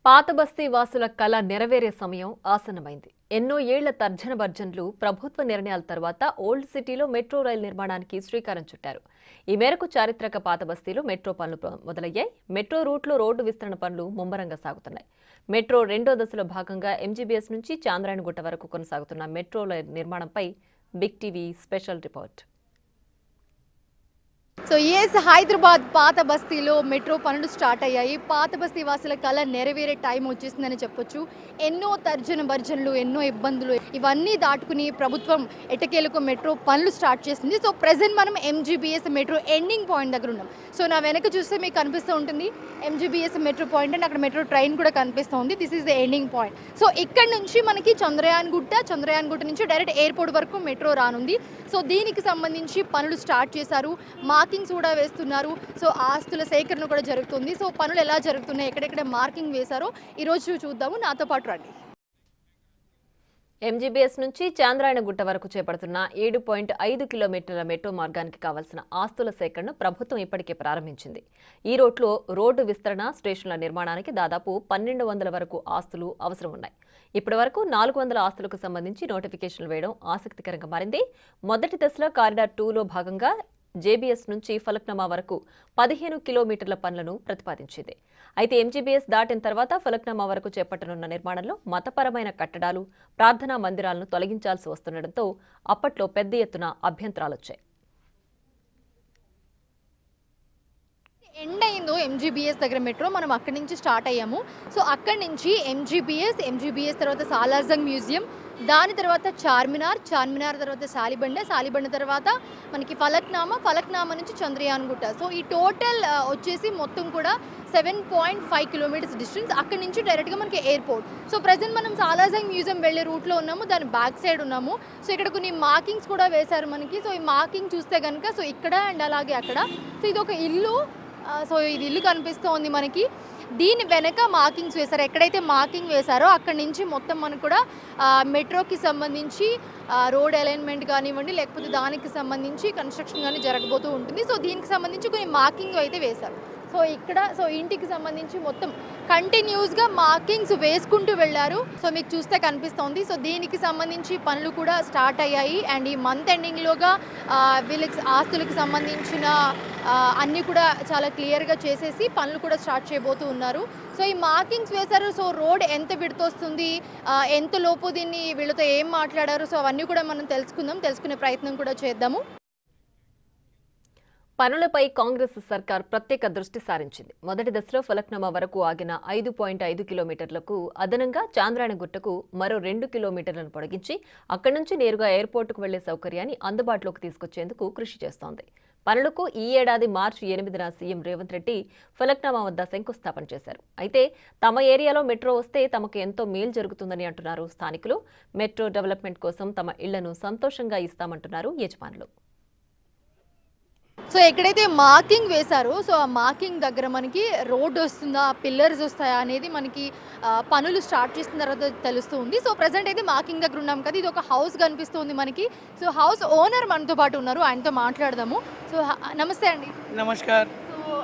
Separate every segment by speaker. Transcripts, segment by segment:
Speaker 1: పాత బస్తీ వాసుల కళ నెరవేరే సమయం ఆసన్నమైంది. ఎన్నో ఏళ్ల తర్జన భర్జనలు ప్రభుత్వ నిర్ణయాల తర్వాత ఓల్డ్ సిటీలో మెట్రో రైలు నిర్మాణానికి శ్రీకారం చుట్టారు. ఈ మేరకు చారిత్రక పాత బస్తీలో మెట్రో పనులు మొదలయ్యాయి. మెట్రో రూట్లో రోడ్డు విస్తరణ పనులు ముమ్మరంగా సాగుతున్నాయి. మెట్రో రెండో దశలో భాగంగా ఎంజీబీఎస్ నుంచి చాంద్రాయణగుట్ట వరకు కొనసాగుతున్న మెట్రో రైలు నిర్మాణంపై big TV special report.
Speaker 2: So Hyderabad పాత బస్తీలో మెట్రో పనులు స్టార్ట్ అయ్యాయి. పాత బస్తీ వాసుల కళ నెరవేరే టైం వచ్చేసిందని చెప్పొచ్చు. ఎన్నో తర్జన భర్జనలు, ఎన్నో ఇబ్బందులు ఇవన్నీ దాటుకుని ప్రభుత్వం ఎట్టకేలకు మెట్రో పనులు స్టార్ట్ చేసింది. సో ప్రెజెంట్ మనం ఎంజీబీఎస్ మెట్రో ఎండింగ్ పాయింట్ దగ్గర ఉన్నాం. సో నా వెనక చూస్తే మీకు కనిపిస్తూ ఉంటుంది ఎంజీబీఎస్ మెట్రో పాయింట్ అండ్ అక్కడ మెట్రో ట్రైన్ కూడా కనిపిస్తుంది. This is the ending point. So ఇక్కడ నుంచి మనకి చంద్రయాన్ గుట్ట నుంచి డైరెక్ట్ ఎయిర్పోర్ట్ వరకు మెట్రో రానుంది. సో దీనికి సంబంధించి పనులు స్టార్ట్ చేశారు. మార్కింగ్స్ కూడా వేస్తున్నారు. సో ఆస్తుల సేకరణ కూడా జరుగుతుంది. సో పనులు ఎలా జరుగుతున్నాయి, ఎక్కడెక్కడ మార్కింగ్ వేశారో ఈరోజు చూద్దాము. నాతో పాటు రండి.
Speaker 1: ఎంజీబీఎస్ నుంచి చాంద్రాయణగుట్ట వరకు చేపడుతున్న 7.5 కిలోమీటర్ల మెట్రో మార్గానికి కావాల్సిన ఆస్తుల సేకరణను ప్రభుత్వం ఇప్పటికే ప్రారంభించింది. ఈ రోడ్లో రోడ్డు విస్తరణ, స్టేషన్ల నిర్మాణానికి దాదాపు 1200 వరకు ఆస్తులు అవసరం ఉన్నాయి. ఇప్పటి వరకు 400 ఆస్తులకు సంబంధించి నోటిఫికేషన్లు వేయడం ఆసక్తికరంగా మారింది. మొదటి దశలో కారిడార్ 2లో భాగంగా జేబీఎస్ నుంచి ఫలక్నామా వరకు 15 కిలోమీటర్ల పనులను ప్రతిపాదించింది. అయితే ఎంజీబీఎస్ దాటిన తర్వాత ఫలక్నామా వరకు చేపట్టనున్న నిర్మాణంలో మతపరమైన కట్టడాలు, ప్రార్థనా మందిరాలను తొలగించాల్సి వస్తుండటంతో అప్పట్లో పెద్ద ఎత్తున అభ్యంతరాలొచ్చాయి.
Speaker 2: ఎండ్ అయిందో ఎంజీబీఎస్ దగ్గర మెట్రో, మనం అక్కడి నుంచి స్టార్ట్ అయ్యాము. సో అక్కడి నుంచి ఎంజీబీఎస్ తర్వాత సాలార్జంగ్ మ్యూజియం, దాని తర్వాత చార్మినార్ తర్వాత సాలిబండ తర్వాత మనకి ఫలక్నామా నుంచి చంద్రయాన్గుట్ట. సో ఈ టోటల్ వచ్చేసి మొత్తం కూడా 7.5 కిలోమీటర్స్ డిస్టెన్స్. అక్కడి నుంచి డైరెక్ట్గా మనకి ఎయిర్పోర్ట్. సో ప్రజెంట్ మనం సాలార్జంగ్ మ్యూజియం వెళ్ళే రూట్లో ఉన్నాము, దాని బ్యాక్ సైడ్ ఉన్నాము. సో ఇక్కడ కొన్ని మార్కింగ్స్ కూడా వేశారు మనకి. సో ఈ మార్కింగ్ చూస్తే కనుక సో ఇక్కడ అండ్ అలాగే అక్కడ. సో ఇది ఒక ఇల్లు. సో ఇది ఇల్లు కనిపిస్తోంది మనకి. దీని వెనక మార్కింగ్స్ వేశారు. ఎక్కడైతే మార్కింగ్ వేశారో అక్కడి నుంచి మొత్తం మనకు కూడా మెట్రోకి సంబంధించి రోడ్ అలైన్మెంట్ కానివ్వండి, లేకపోతే దానికి సంబంధించి కన్స్ట్రక్షన్ కానీ జరగబోతూ ఉంటుంది. సో దీనికి సంబంధించి కొన్ని మార్కింగ్ అయితే వేశారు. సో ఇంటికి సంబంధించి మొత్తం కంటిన్యూస్గా మార్కింగ్స్ వేసుకుంటూ వెళ్ళారు. సో మీకు చూస్తే కనిపిస్తోంది. సో దీనికి సంబంధించి పనులు కూడా స్టార్ట్ అయ్యాయి. అండ్ ఈ మంత్ ఎండింగ్లోగా వీళ్ళకి ఆస్తులకు సంబంధించిన అన్నీ కూడా చాలా క్లియర్గా చేసేసి పనులు కూడా స్టార్ట్ చేయబోతూ ఉన్నారు. సో ఈ మార్కింగ్స్ వేశారు. సో రోడ్ ఎంత విడుతొస్తుంది, ఎంత లోపు దీన్ని వీళ్ళతో ఏం మాట్లాడారు, సో అవన్నీ కూడా మనం తెలుసుకునే ప్రయత్నం కూడా చేద్దాము.
Speaker 1: పనులపై కాంగ్రెస్ సర్కార్ ప్రత్యేక దృష్టి సారించింది. మొదటి దశలో ఫలక్నామా వరకు ఆగిన 5.5 కిలోమీటర్లకు అదనంగా చాంద్రాయణగుట్టకు మరో 2 కిలోమీటర్లను పొడిగించి అక్కడి నుంచి నేరుగా ఎయిర్పోర్టుకు వెళ్లే సౌకర్యాన్ని అందుబాటులోకి తీసుకొచ్చేందుకు కృషి చేస్తోంది. పనులకు ఈ ఏడాది మార్చి 8న సీఎం రేవంత్ రెడ్డి ఫలక్నామా వద్ద శంకుస్థాపన చేశారు. అయితే తమ ఏరియాలో మెట్రో వస్తే తమకు ఎంతో మేలు జరుగుతుందని అంటున్నారు స్థానికులు. మెట్రో డెవలప్మెంట్ కోసం తమ ఇళ్లను సంతోషంగా ఇస్తామంటున్నారు యజమానులు.
Speaker 2: సో ఎక్కడైతే మార్కింగ్ వేశారో సో ఆ మార్కింగ్ దగ్గర మనకి రోడ్ వస్తుందా, పిల్లర్స్ వస్తాయా అనేది మనకి పనులు స్టార్ట్ చేసిన తర్వాత తెలుస్తుంది. సో ప్రజెంట్ అయితే మార్కింగ్ దగ్గర ఉన్నాం కదా, ఇది ఒక హౌస్ కనిపిస్తుంది మనకి. సో హౌస్ ఓనర్ మనతో పాటు ఉన్నారు, ఆయనతో మాట్లాడదాము. సో నమస్తే అండి.
Speaker 3: నమస్కార్.
Speaker 2: సో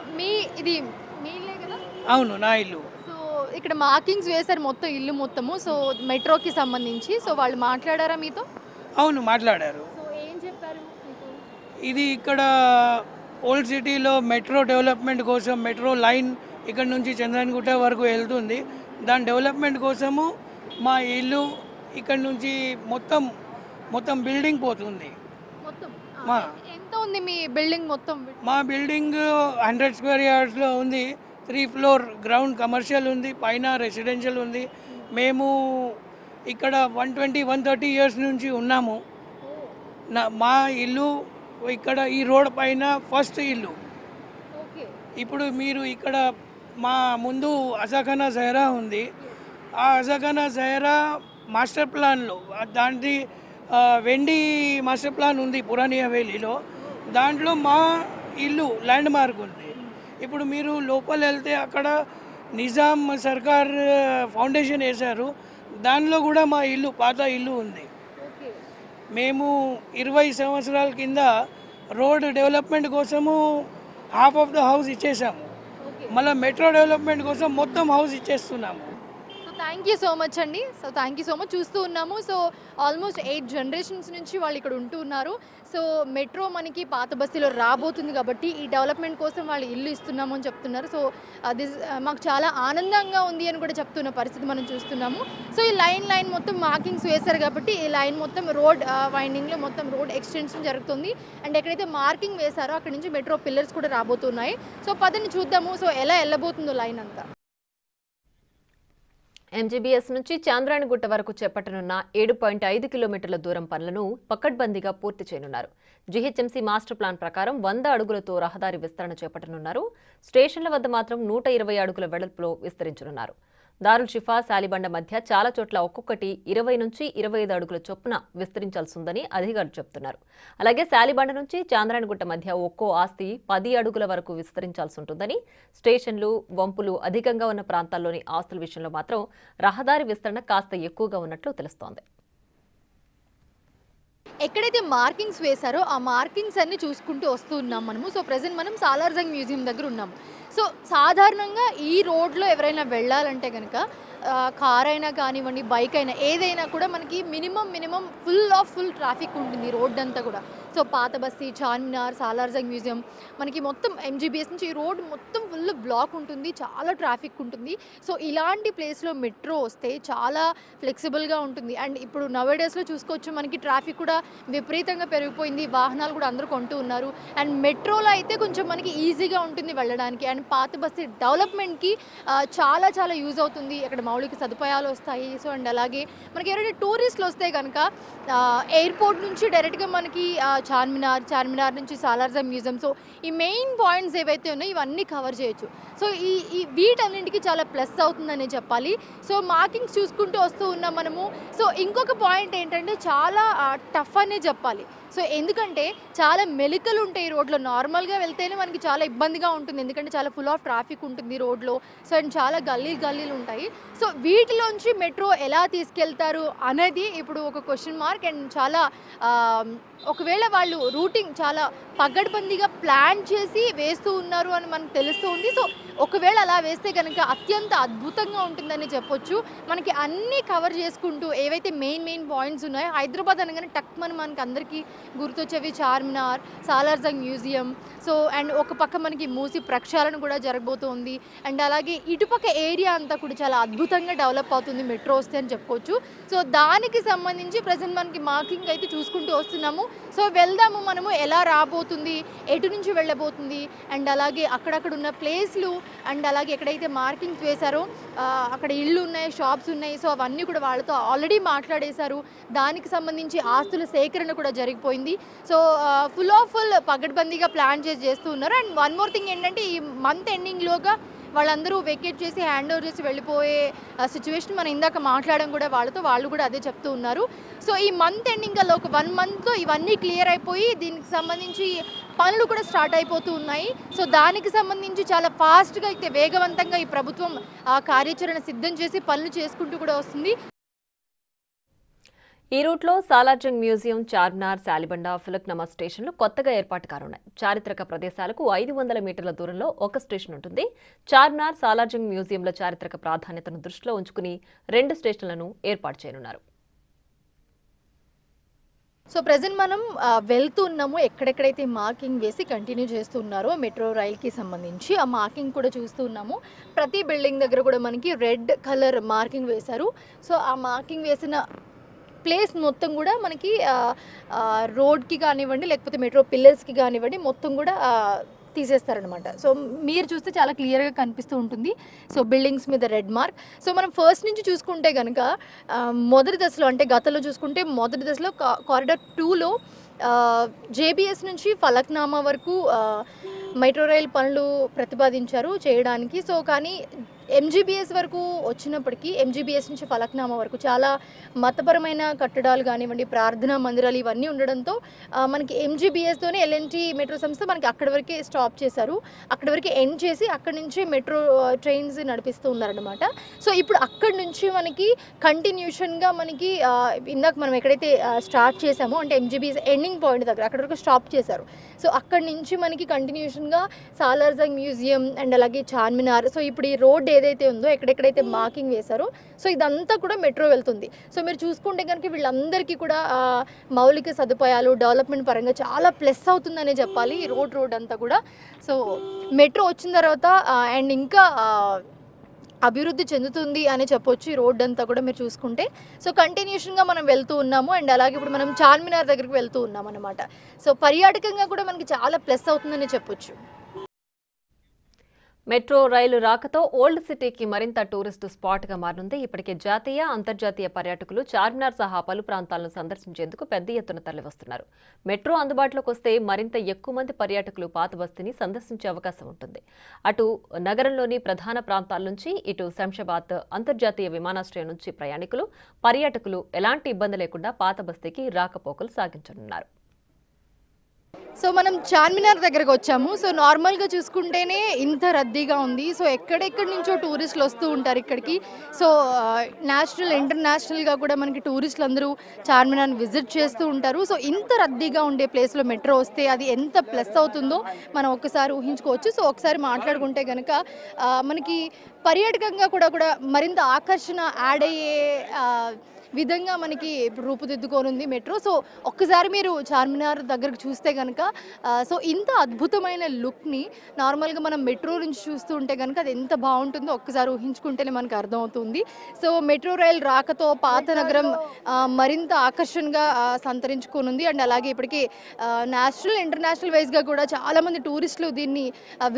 Speaker 2: ఇది మీ ఇల్లే కదా?
Speaker 3: అవును, నా ఇల్లు.
Speaker 2: సో ఇక్కడ మార్కింగ్స్ వేశారు మొత్తం ఇల్లు మొత్తము. సో మెట్రోకి సంబంధించి సో వాళ్ళు మాట్లాడారా మీతో?
Speaker 3: అవును, మాట్లాడారు.
Speaker 2: సో ఏం చెప్పారు మీకు?
Speaker 3: ఇది ఇక్కడ ఓల్డ్ సిటీలో మెట్రో డెవలప్మెంట్ కోసం మెట్రో లైన్ ఇక్కడ నుంచి చంద్రాయణగుట్ట వరకు వెళ్తుంది. దాని డెవలప్మెంట్ కోసము మా ఇల్లు ఇక్కడ నుంచి మొత్తం బిల్డింగ్ పోతుంది.
Speaker 2: ఎంత ఉంది మీ బిల్డింగ్ మొత్తం?
Speaker 3: మా బిల్డింగ్ 100 స్క్వేర్ యార్డ్స్లో ఉంది. 3 ఫ్లోర్ గ్రౌండ్ కమర్షియల్ ఉంది, పైన రెసిడెన్షియల్ ఉంది. మేము ఇక్కడ 120-130 ఇయర్స్ నుంచి ఉన్నాము. మా ఇల్లు ఇక్కడ ఈ రోడ్ పైన ఫస్ట్ ఇల్లు. ఇప్పుడు మీరు ఇక్కడ మా ముందు అజాఖానా జహరా ఉంది. ఆ అజాఖానా జహరా మాస్టర్ ప్లాన్లో దాంట్లో వెండి మాస్టర్ ప్లాన్ ఉంది పురాణి హవేలీలో. దాంట్లో మా ఇల్లు ల్యాండ్ మార్క్ ఉంది. ఇప్పుడు మీరు లోపల వెళ్తే అక్కడ నిజాం సర్కార్ ఫౌండేషన్ వేశారు, దానిలో కూడా మా ఇల్లు పాత ఇల్లు ఉంది. మేము 20 సంవత్సరాల కింద రోడ్ డెవలప్మెంట్ కోసము హాఫ్ ఆఫ్ ద హౌస్ ఇచ్చేసాము. మళ్ళీ మెట్రో డెవలప్మెంట్ కోసం మొత్తం హౌస్ ఇచ్చేస్తున్నాము.
Speaker 2: థ్యాంక్ యూ సో మచ్ అండి. So thank you so much. చూస్తూ ఉన్నాము. సో ఆల్మోస్ట్ 8 జనరేషన్స్ నుంచి వాళ్ళు ఇక్కడ ఉంటూ ఉన్నారు. సో మెట్రో మనకి పాత బస్తీలో రాబోతుంది కాబట్టి ఈ డెవలప్మెంట్ కోసం వాళ్ళు ఇల్లు ఇస్తున్నాము అని చెప్తున్నారు. సో మాకు చాలా ఆనందంగా ఉంది అని కూడా చెప్తున్న పరిస్థితి మనం చూస్తున్నాము. సో ఈ లైన్ మొత్తం మార్కింగ్స్ వేశారు కాబట్టి ఈ లైన్ మొత్తం రోడ్ వైండింగ్లో మొత్తం రోడ్ ఎక్స్టెన్షన్ జరుగుతుంది. అండ్ ఎక్కడైతే మార్కింగ్ వేశారో అక్కడ నుంచి మెట్రో పిల్లర్స్ కూడా రాబోతున్నాయి. సో పదని చూద్దాము. సో ఎలా వెళ్ళబోతుందో లైన్ అంతా.
Speaker 1: ఎంజీబీఎస్ నుంచి చాంద్రాయణగుట్ట వరకు చేపట్టనున్న 7.5 కిలోమీటర్ల దూరం పనులను పకడ్బందీగా పూర్తి చేయనున్నారు. జీహెచ్ఎంసీ మాస్టర్ ప్లాన్ ప్రకారం 100 అడుగులతో రహదారి విస్తరణ చేపట్టనున్నారు. స్టేషన్ల వద్ద మాత్రం 120 అడుగుల వెడల్పులో విస్తరించనున్నారు. దారుల్ షిఫా, శాలిబండ మధ్య చాలా చోట్ల ఒక్కొక్కటి 20 నుంచి 25 అడుగుల చొప్పున విస్తరించాల్సి ఉందని అధికారులు చెబుతున్నారు. అలాగే శాలిబండ నుంచి చాంద్రాయణగుట్ట మధ్య ఒక్కో ఆస్తి 10 అడుగుల వరకు విస్తరించాల్సి ఉంటుందని, స్టేషన్లు, వంపులు అధికంగా ఉన్న ప్రాంతాల్లోని ఆస్తుల విషయంలో మాత్రం రహదారి విస్తరణ కాస్త ఎక్కువగా ఉన్నట్లు తెలుస్తోంది.
Speaker 2: ఎక్కడైతే మార్కింగ్స్ వేశారో ఆ మార్కింగ్స్ అన్ని చూసుకుంటూ వస్తూ ఉన్నాం మనము. సో ప్రెజెంట్ మనం సాలార్జంగ్ మ్యూజియం దగ్గర ఉన్నాము. సో సాధారణంగా ఈ రోడ్లో ఎవరైనా వెళ్ళాలంటే కనుక కార్ అయినా కానివ్వండి, బైక్ అయినా ఏదైనా కూడా మనకి మినిమం ఫుల్ ట్రాఫిక్ ఉంటుంది రోడ్ అంతా కూడా. సో పాత బస్తీ, చార్మినార్, సాలార్జంగ్ మ్యూజియం మనకి మొత్తం ఎంజీబీఎస్ నుంచి ఈ రోడ్ మొత్తం ఫుల్ బ్లాక్ ఉంటుంది, చాలా ట్రాఫిక్ ఉంటుంది. సో ఇలాంటి ప్లేస్లో మెట్రో వస్తే చాలా ఫ్లెక్సిబుల్గా ఉంటుంది. అండ్ ఇప్పుడు నవేడేస్లో చూసుకోవచ్చు మనకి ట్రాఫిక్ కూడా విపరీతంగా పెరిగిపోయింది, వాహనాలు కూడా అందరూ కొంటూ ఉన్నారు. అండ్ మెట్రోలో అయితే కొంచెం మనకి ఈజీగా ఉంటుంది వెళ్ళడానికి. అండ్ పాత బస్తీ డెవలప్మెంట్కి చాలా యూజ్ అవుతుంది. అక్కడ మౌలిక సదుపాయాలు వస్తాయి. సో అండ్ అలాగే మనకి ఎవరైనా టూరిస్టులు వస్తే కనుక ఎయిర్పోర్ట్ నుంచి డైరెక్ట్గా మనకి చార్మినార్ నుంచి సాలార్జంగ్ మ్యూజియం, సో ఈ మెయిన్ పాయింట్స్ ఏవైతే ఉన్నాయో ఇవన్నీ కవర్ చేయొచ్చు. సో ఈ వీటన్నింటికి చాలా ప్లస్ అవుతుందని చెప్పాలి. సో మార్కింగ్స్ చూసుకుంటూ వస్తూ ఉన్నాం మనము. సో ఇంకొక పాయింట్ ఏంటంటే చాలా టఫ్ అనే చెప్పాలి. సో ఎందుకంటే చాలా మెలికలు ఉంటాయి రోడ్లో. నార్మల్గా వెళ్తేనే మనకి చాలా ఇబ్బందిగా ఉంటుంది, ఎందుకంటే చాలా ఫుల్ ఆఫ్ ట్రాఫిక్ ఉంటుంది రోడ్లో. సో అండ్ చాలా గల్లీలు ఉంటాయి. సో వీటిలోంచి మెట్రో ఎలా తీసుకెళ్తారు అనేది ఇప్పుడు ఒక క్వశ్చన్ మార్క్. అండ్ చాలా ఒకవేళ వాళ్ళు రూటింగ్ చాలా పగడ్బందీగా ప్లాన్ చేసి వేస్తూ ఉన్నారు అని మనకు తెలుస్తూ ఉంది. సో ఒకవేళ అలా వేస్తే కనుక అత్యంత అద్భుతంగా ఉంటుందని చెప్పొచ్చు. మనకి అన్నీ కవర్ చేసుకుంటూ ఏవైతే మెయిన్ పాయింట్స్ ఉన్నాయో, హైదరాబాద్ అనగానే టక్మని మనకి అందరికీ గుర్తొచ్చేవి Charminar, Salar Jung museum. So and ఒక పక్క మనకి మూసి ప్రక్షాళన కూడా జరగబోతుంది. అండ్ అలాగే ఇటుపక్క ఏరియా అంతా కూడా చాలా అద్భుతంగా డెవలప్ అవుతుంది మెట్రో వస్తే అని చెప్పుకోవచ్చు. సో దానికి సంబంధించి ప్రజెంట్ మనకి మార్కింగ్ అయితే చూసుకుంటూ వస్తున్నాము. సో వెళ్దాము మనము, ఎలా రాబోతుంది, ఎటు నుంచి వెళ్ళబోతుంది, అండ్ అలాగే అక్కడక్కడ ఉన్న ప్లేస్లు, అండ్ అలాగే ఎక్కడైతే మార్కింగ్స్ వేశారో అక్కడ ఇళ్ళు ఉన్నాయి, షాప్స్ ఉన్నాయి. సో అవన్నీ కూడా వాళ్ళతో ఆల్రెడీ మాట్లాడేశారు. దానికి సంబంధించి ఆస్తుల సేకరణ కూడా జరిగిపోయింది. సో ఫుల్ పగడ్బందీగా ప్లాన్ చేస్తూ ఉన్నారు. అండ్ వన్ మోర్ థింగ్ ఏంటంటే ఈ మంత్ ఎండింగ్లోగా వాళ్ళందరూ వెకేట్ చేసి హ్యాండ్ ఓవర్ చేసి వెళ్ళిపోయే సిచ్యువేషన్ మనం ఇందాక మాట్లాడడం కూడా వాళ్ళతో, వాళ్ళు కూడా అదే చెప్తూ ఉన్నారు. సో ఈ మంత్ ఎండింగ్ కల్లా ఒక 1 monthలో ఇవన్నీ క్లియర్ అయిపోయి దీనికి సంబంధించి పనులు కూడా స్టార్ట్ అయిపోతూ ఉన్నాయి. సో దానికి సంబంధించి చాలా ఫాస్ట్గా అయితే వేగవంతంగా ఈ ప్రభుత్వం కార్యాచరణ సిద్ధం చేసి పనులు చేసుకుంటూ కూడా వస్తుంది.
Speaker 1: ఈ రూట్లో సాలార్జంగ్ మ్యూజియం, చార్మినార్, శాలిబండ, ఫలక్నామా స్టేషన్లు కొత్తగా ఏర్పాటు కానున్నాయి. చారిత్రక ప్రదేశాలకు 500 మీటర్ల దూరంలో ఒక స్టేషన్ ఉంటుంది. చార్మినార్, సాలార్జంగ్ మ్యూజియంల చారిత్రక ప్రాధాన్యతను దృష్టిలో ఉంచుకుని 2 స్టేషన్లను ఏర్పాటు చేయనున్నారు.
Speaker 2: సో ప్రజెంట్ మనం వెళ్తున్నాము, ఎక్కడెక్కడైతే మార్కింగ్ వేసి కంటిన్యూ చేస్తున్నారో మెట్రో రైల్కి సంబంధించి ఆ మార్కింగ్ కూడా చూస్తూ ఉన్నాము. ప్రతి బిల్డింగ్ దగ్గర కూడా మనకి రెడ్ కలర్ మార్కింగ్ వేశారు. సో ఆ మార్కింగ్ వేసిన ప్లేస్ మొత్తం కూడా మనకి రోడ్కి కానివ్వండి, లేకపోతే మెట్రో పిల్లర్స్కి కానివ్వండి, మొత్తం కూడా తీసేస్తారనమాట. సో మీరు చూస్తే చాలా క్లియర్గా కనిపిస్తూ ఉంటుంది. సో బిల్డింగ్స్ మీద రెడ్ మార్క్. సో మనం ఫస్ట్ నుంచి చూసుకుంటే కనుక మొదటి దశలో, అంటే గతంలో చూసుకుంటే మొదటి దశలో కారిడార్ 2లో జేబీఎస్ నుంచి ఫలక్నామా వరకు మెట్రో రైల్ పనులు ప్రతిపాదించారు చేయడానికి. సో కానీ ఎంజీబీఎస్ వరకు వచ్చినప్పటికీ ఎంజీబీఎస్ నుంచి ఫలక్నామా వరకు చాలా మతపరమైన కట్టడాలు కానివ్వండి, ప్రార్థనా మందిరాలు ఇవన్నీ ఉండడంతో మనకి ఎంజీబీఎస్తోనే ఎల్ఎన్టీ మెట్రో సంస్థ మనకి అక్కడి వరకే స్టాప్ చేశారు. అక్కడి వరకు ఎండ్ చేసి అక్కడి నుంచి మెట్రో ట్రైన్స్ నడిపిస్తూ ఉన్నారనమాట. సో ఇప్పుడు అక్కడి నుంచి మనకి కంటిన్యూషన్గా మనకి ఇందాక మనం ఎక్కడైతే స్టార్ట్ చేసామో అంటే ఎంజీబీఎస్ ఎండింగ్ పాయింట్ దగ్గర అక్కడి వరకు స్టాప్ చేశారు. సో అక్కడి నుంచి మనకి కంటిన్యూషన్గా సాలార్జంగ్ మ్యూజియం అండ్ అలాగే చార్మినార్, సో ఇప్పుడు ఈ రోడ్ ఏదైతే ఉందో ఎక్కడెక్కడైతే మార్కింగ్ వేశారో సో ఇదంతా కూడా మెట్రో వెళ్తుంది. సో మీరు చూసుకుంటే కనుక వీళ్ళందరికీ కూడా మౌలిక సదుపాయాలు డెవలప్మెంట్ పరంగా చాలా ప్లస్ అవుతుందనే చెప్పాలి ఈ రోడ్ అంతా కూడా. సో మెట్రో వచ్చిన తర్వాత అండ్ ఇంకా అభివృద్ధి చెందుతుంది అని చెప్పొచ్చు ఈ రోడ్ అంతా కూడా మీరు చూసుకుంటే. సో కంటిన్యూషన్గా మనం వెళ్తూ ఉన్నాము అండ్ అలాగే ఇప్పుడు మనం చార్మినార్ దగ్గరికి వెళ్తూ ఉన్నాం అనమాట. సో పర్యాటకంగా కూడా మనకి చాలా ప్లస్ అవుతుందని చెప్పొచ్చు.
Speaker 1: మెట్రో రైలు రాకతో ఓల్డ్ సిటీకి మరింత టూరిస్టు స్పాట్గా మారనుంది. ఇప్పటికే జాతీయ, అంతర్జాతీయ పర్యాటకులు చార్మినార్ సహా పలు ప్రాంతాలను సందర్శించేందుకు పెద్ద ఎత్తున తరలివస్తున్నారు. మెట్రో అందుబాటులోకి వస్తే మరింత ఎక్కువ మంది పర్యాటకులు పాత బస్తీని సందర్శించే అవకాశం ఉంటుంది. అటు నగరంలోని ప్రధాన ప్రాంతాల నుంచి ఇటు శంషాబాద్ అంతర్జాతీయ విమానాశ్రయం నుంచి ప్రయాణికులు, పర్యాటకులు ఎలాంటి ఇబ్బంది లేకుండా పాత బస్తీకి రాకపోకలు సాగించనున్నారు.
Speaker 2: సో మనం చార్మినార్ దగ్గరకు వచ్చాము. సో నార్మల్గా చూసుకుంటేనే ఇంత రద్దీగా ఉంది. సో ఎక్కడెక్కడి నుంచో టూరిస్టులు వస్తూ ఉంటారు ఇక్కడికి. సో నేషనల్ ఇంటర్నేషనల్గా కూడా మనకి టూరిస్టులు అందరూ చార్మినార్ని విజిట్ చేస్తూ ఉంటారు. సో ఇంత రద్దీగా ఉండే ప్లేస్లో మెట్రో వస్తే అది ఎంత ప్లస్ అవుతుందో మనం ఒక్కసారి ఊహించుకోవచ్చు. సో ఒకసారి మాట్లాడుకుంటే కనుక మనకి పర్యాటకంగా కూడా మరింత ఆకర్షణ యాడ్ అయ్యే విధంగా మనకి ఇప్పుడు రూపుదిద్దుకోనుంది మెట్రో. సో ఒక్కసారి మీరు చార్మినార్ దగ్గరకు చూస్తే కనుక సో ఇంత అద్భుతమైన లుక్ని నార్మల్గా మనం మెట్రో నుంచి చూస్తూ ఉంటే కనుక అది ఎంత బాగుంటుందో ఒక్కసారి ఊహించుకుంటేనే మనకు అర్థమవుతుంది. సో మెట్రో రైల్ రాకతో పాత నగరం మరింత ఆకర్షణగా సంతరించుకోనుంది అండ్ అలాగే ఇప్పటికీ నేషనల్ ఇంటర్నేషనల్ వైజ్గా కూడా చాలామంది టూరిస్టులు దీన్ని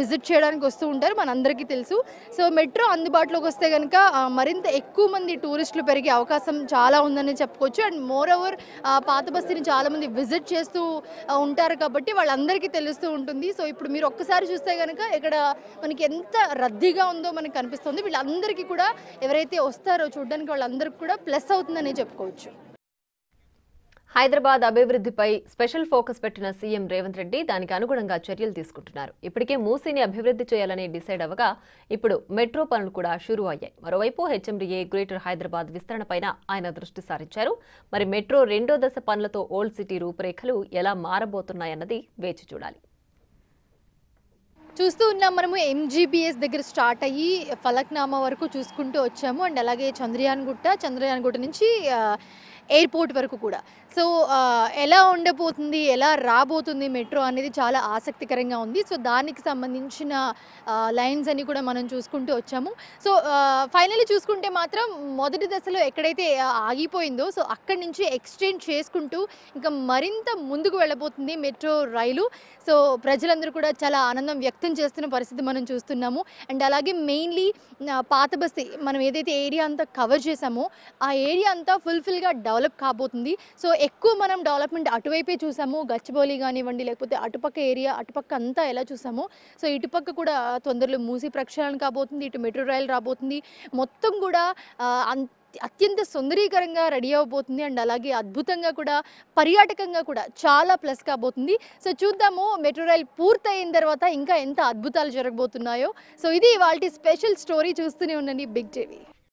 Speaker 2: విజిట్ చేయడానికి వస్తూ ఉంటారు, మనందరికీ తెలుసు. సో మెట్రో అందుబాటులోకి వస్తే కనుక మరింత ఎక్కువ మంది టూరిస్టులు పెరిగే అవకాశం చాలా ఉందని చెప్పుకోవచ్చు. అండ్ మోర్ ఓవర్ పాత బస్తీని చాలామంది విజిట్ చేస్తూ ఉంటారు కాబట్టి వాళ్ళందరికీ తెలుస్తూ ఉంటుంది. సో ఇప్పుడు మీరు ఒక్కసారి చూస్తే కనుక ఇక్కడ మనకి ఎంత రద్దీగా ఉందో మనకు కనిపిస్తుంది. వీళ్ళందరికీ కూడా ఎవరైతే వస్తారో చూడడానికి వాళ్ళందరికీ కూడా ప్లస్ అవుతుందని చెప్పుకోవచ్చు.
Speaker 1: హైదరాబాద్ అభివృద్ధిపై స్పెషల్ ఫోకస్ పెట్టిన సీఎం రేవంత్ రెడ్డి దానికి అనుగుణంగా చర్యలు తీసుకుంటున్నారు. ఇప్పటికే మూసీని అభివృద్ధి చేయాలని డిసైడ్ అవ్వగా ఇప్పుడు మెట్రో పనులు కూడా షురూ అయ్యాయి. మరోవైపు హెచ్ఎండిఏ గ్రేటర్ హైదరాబాద్ విస్తరణపైన ఆయన దృష్టి సారించారు. మరి మెట్రో రెండో దశ పనులతో ఓల్డ్ సిటీ రూపురేఖలు ఎలా మారబోతున్నాయన్నది వేచి చూడాలి.
Speaker 2: చూస్తూ ఉన్నాం మనము ఎంజీబీఎస్ దగ్గర స్టార్ట్ అయ్యి ఫలక్నామా వరకు చూసుకుంటూ వచ్చాము అండ్ అలాగే చంద్రయాన్ గుట్ట నుంచి ఎయిర్పోర్ట్ వరకు కూడా. సో ఎలా ఉండబోతుంది, ఎలా రాబోతుంది మెట్రో అనేది చాలా ఆసక్తికరంగా ఉంది. సో దానికి సంబంధించిన లైన్స్ అన్ని కూడా మనం చూసుకుంటూ వచ్చాము. సో ఫైనల్లీ చూసుకుంటే మాత్రం మొదటి దశలో ఎక్కడైతే ఆగిపోయిందో సో అక్కడి నుంచి ఎక్స్టెండ్ చేసుకుంటూ ఇంకా మరింత ముందుకు వెళ్ళబోతుంది మెట్రో రైలు. సో ప్రజలందరూ కూడా చాలా ఆనందం వ్యక్తం చేస్తున్న పరిస్థితి మనం చూస్తున్నాము. అండ్ అలాగే మెయిన్లీ పాత బస్తీ మనం ఏదైతే ఏరియా అంతా కవర్ చేసామో ఆ ఏరియా అంతా ఫుల్ఫిల్గా డెవలప్ కాబోతుంది. సో ఎక్కువ మనం డెవలప్మెంట్ అటువైపే చూసాము, గచ్చిబౌలి కానివ్వండి లేకపోతే అటుపక్క ఏరియా అటుపక్క అంతా ఎలా చూసామో సో ఇటుపక్క కూడా తొందరలో మూసి ప్రక్షాళన కాబోతుంది, ఇటు మెట్రో రైలు రాబోతుంది. మొత్తం కూడా అత్యంత సుందరీకరంగా రెడీ అవబోతుంది అండ్ అలాగే అద్భుతంగా కూడా పర్యాటకంగా కూడా చాలా ప్లస్ కాబోతుంది. సో చూద్దాము మెట్రో రైల్ పూర్తయిన తర్వాత ఇంకా ఎంత అద్భుతాలు జరగబోతున్నాయో. సో ఇది ఇవాల్టి స్పెషల్ స్టోరీ. చూస్తూనే ఉండండి బిగ్ టీవీ.